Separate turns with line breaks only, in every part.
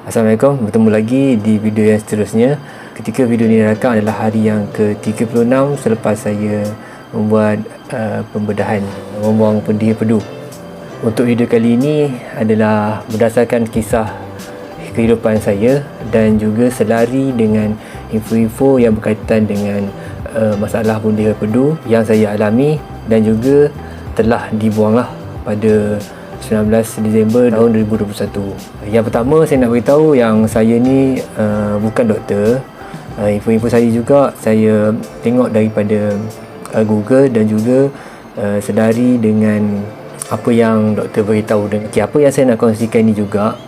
Assalamualaikum, bertemu lagi di video yang seterusnya. Ketika video ini rakam adalah hari yang ke-36 selepas saya membuat pembedahan membuang pendiam-pedu. Untuk video kali ini adalah berdasarkan kisah kehidupan saya dan juga selari dengan info-info yang berkaitan dengan masalah pendiam-pedu yang saya alami dan juga telah dibuanglah pada 19 Disember tahun 2021. Yang pertama saya nak beritahu yang saya ni bukan doktor. Info-info saya juga saya tengok daripada Google dan juga sedari dengan apa yang doktor beritahu. Dan apa yang saya nak kongsikan ni juga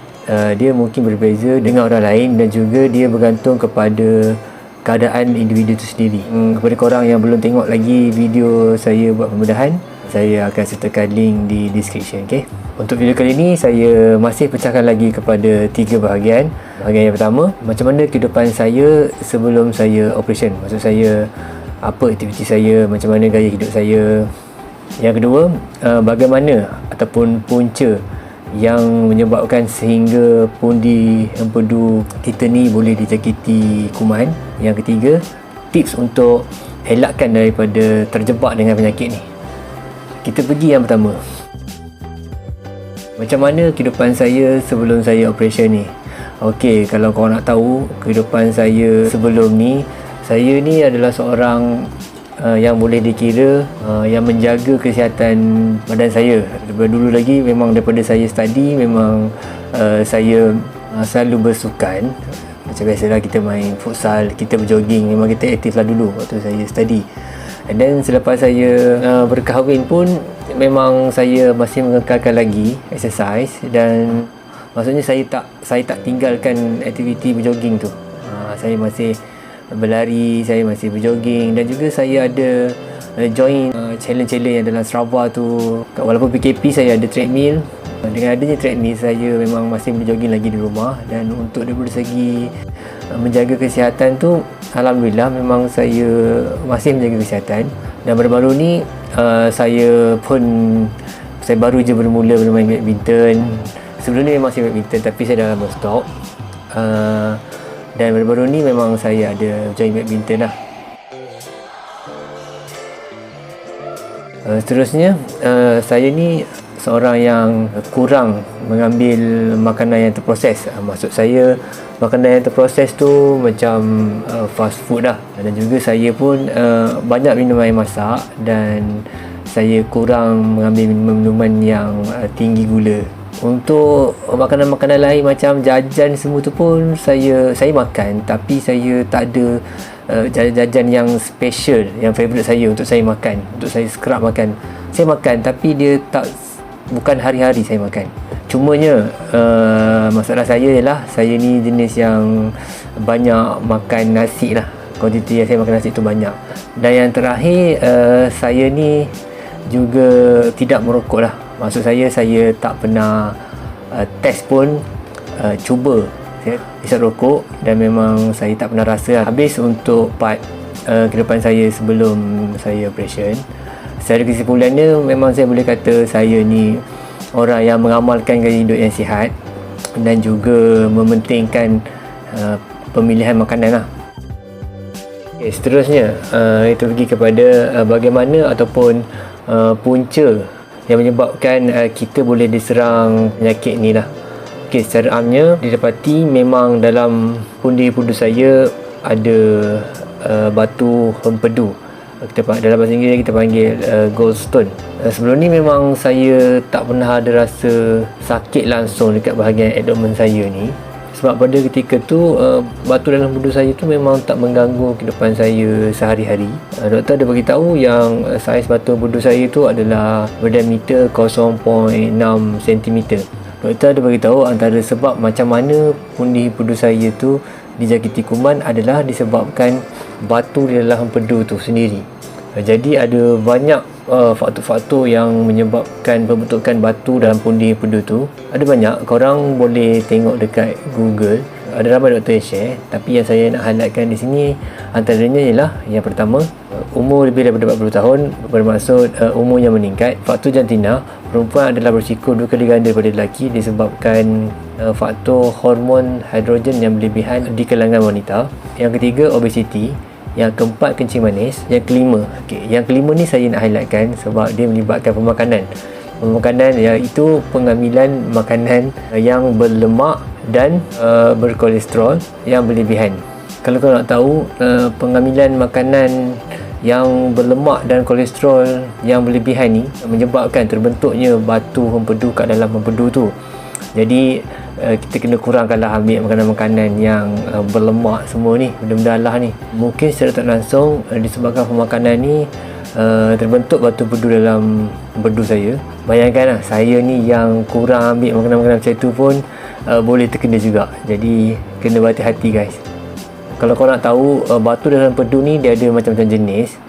dia mungkin berbeza dengan orang lain dan juga dia bergantung kepada keadaan individu itu sendiri. Kepada korang yang belum tengok lagi video saya buat pembedahan, saya akan sertakan link di description. Okay? Untuk video kali ini saya masih pecahkan lagi kepada 3 bahagian. Bahagian yang pertama, macam mana kehidupan saya sebelum saya operation. Maksud saya, apa aktiviti saya, macam mana gaya hidup saya. Yang kedua, bagaimana ataupun punca yang menyebabkan sehingga pundi empedu kita ni boleh dijangkiti kuman. Yang ketiga, tips untuk elakkan daripada terjebak dengan penyakit ni. Kita pergi yang pertama. Macam mana kehidupan saya sebelum saya operation ni? Okey, kalau korang nak tahu kehidupan saya sebelum ni, saya ni adalah seorang yang boleh dikira yang menjaga kesihatan badan saya. Daripada dulu lagi, memang daripada saya study, memang saya selalu bersukan. Macam biasalah, kita main futsal, kita berjogging, memang kita aktif lah dulu waktu saya study. And then selepas saya berkahwin pun memang saya masih mengekalkan lagi exercise, dan maksudnya saya tak tinggalkan aktiviti berjogging tu. Saya masih berlari, saya masih berjogging, dan juga saya ada join challenge-challenge yang dalam Strava tu. Walaupun PKP saya ada treadmill. Dengan adanya treadmill, saya memang masih berjogging lagi di rumah. Dan untuk dari segi menjaga kesihatan tu, alhamdulillah memang saya masih menjaga kesihatan. Dan baru-baru ni saya baru je bermula bermain badminton. Sebelum ni memang saya badminton, tapi saya dah lama stop. Dan baru-baru ni memang saya ada join badminton lah. Seterusnya, saya ni seorang yang kurang mengambil makanan yang terproses. Maksud saya, makanan yang terproses tu macam fast food lah. Dan juga saya pun banyak minum air masak, dan saya kurang mengambil minuman yang tinggi gula. Untuk makanan-makanan lain macam jajan semua tu pun saya makan, tapi saya tak ada jajan yang special, yang favourite saya untuk saya makan, untuk saya scrap makan. Saya makan, tapi dia bukan hari-hari saya makan. Cumanya masalah saya ialah saya ni jenis yang banyak makan nasi lah. Kuantiti yang saya makan nasi tu banyak. Dan yang terakhir, saya ni juga tidak merokok lah. Maksud saya tak pernah test pun cuba saya isap rokok, dan memang saya tak pernah rasa. Habis untuk part kehidupan saya sebelum saya operation. Secara kesimpulannya, memang saya boleh kata saya ni orang yang mengamalkan gaya hidup yang sihat dan juga mementingkan pemilihan makanan lah. Okay, seterusnya itu pergi kepada bagaimana ataupun punca yang menyebabkan kita boleh diserang penyakit ni lah. Okay, secara amnya didapati memang dalam pundi-pundi saya ada batu empedu. Dalam bahasa Inggeris kita panggil gallstone. Sebelum ni memang saya tak pernah ada rasa sakit langsung dekat bahagian abdomen saya ni. Sebab pada ketika tu batu dalam empedu saya tu memang tak mengganggu kehidupan saya sehari-hari. Doktor ada beritahu yang saiz batu empedu saya tu adalah berdiameter 0.6 cm. Doktor ada beritahu antara sebab macam mana pundi empedu saya tu dijangkiti kuman adalah disebabkan batu di dalam empedu tu sendiri. Jadi ada banyak faktor-faktor yang menyebabkan pembentukan batu dalam pundi empedu tu. Ada banyak, korang boleh tengok dekat Google. Ada ramai doktor yang share, tapi yang saya nak highlightkan di sini antaranya ialah yang pertama, umur lebih daripada 40 tahun bermaksud umur yang meningkat. Faktor jantina, perempuan adalah bersiko 2 kali ganda daripada lelaki disebabkan faktor hormon hidrogen yang berlebihan di kalangan wanita. Yang ketiga, obesiti. Yang keempat, kencing manis. Yang kelima, yang kelima ni saya nak highlightkan sebab dia melibatkan pemakanan. Pemakanan iaitu pengambilan makanan yang berlemak dan berkolesterol yang berlebihan. Kalau kau nak tahu, pengambilan makanan yang berlemak dan kolesterol yang berlebihan ni menyebabkan terbentuknya batu empedu kat dalam empedu tu. Jadi kita kena kurangkanlah ambil makanan-makanan yang berlemak semua ni, benda-benda Allah ni. Mungkin secara tak langsung disebabkan pemakanan ni terbentuk batu empedu dalam empedu saya. Bayangkanlah, saya ni yang kurang ambil makanan-makanan macam tu pun boleh terkena juga. Jadi kena berhati-hati guys. Kalau kau nak tahu, batu dalam empedu ni dia ada macam-macam jenis,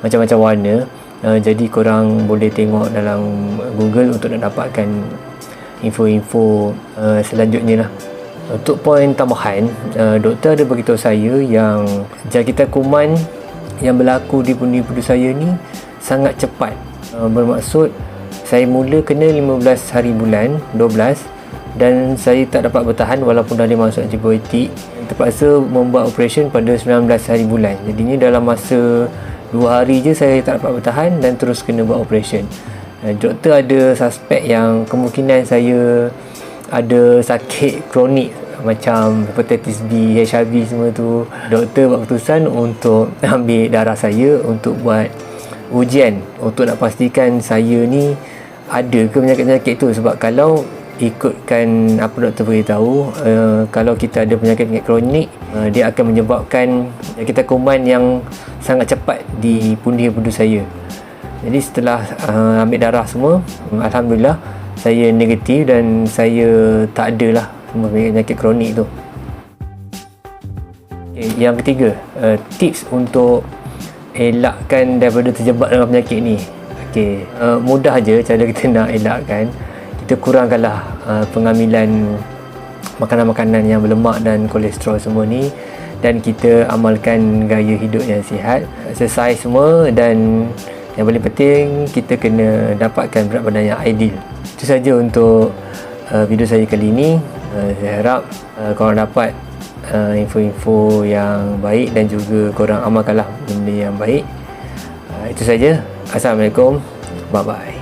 macam-macam warna. Jadi korang boleh tengok dalam Google untuk nak dapatkan info-info selanjutnya lah. Untuk poin tambahan, doktor ada beritahu saya yang jangkitan kuman yang berlaku di pundi-pundi saya ni sangat cepat. Bermaksud saya mula kena 15 hari bulan 12 dan saya tak dapat bertahan walaupun dah masuk antibiotik. Terpaksa membuat operation pada 19 hari bulan. Jadinya dalam masa 2 hari je saya tak dapat bertahan dan terus kena buat operation. Doktor ada suspek yang kemungkinan saya ada sakit kronik macam hepatitis B, HIV semua tu. Doktor buat keputusan untuk ambil darah saya untuk buat ujian untuk nak pastikan saya ni ada ke penyakit-penyakit tu. Sebab kalau ikutkan apa doktor beritahu, kalau kita ada penyakit kronik, dia akan menyebabkan jangkitan kuman yang sangat cepat di pundi-pundi saya. Jadi setelah ambil darah semua, alhamdulillah saya negatif dan saya tak ada lah semua penyakit kronik tu. Yang ketiga, tips untuk elakkan daripada terjebak dalam penyakit ni. Mudah je cara kita nak elakkan. Kita kurangkanlah pengambilan makanan-makanan yang berlemak dan kolesterol semua ni, dan kita amalkan gaya hidup yang sihat, exercise semua, dan yang paling penting kita kena dapatkan berat badan yang ideal. Itu saja untuk video saya kali ini. Saya harap korang dapat info-info yang baik dan juga korang amalkanlah benda yang baik. Itu saja. Assalamualaikum. Bye bye.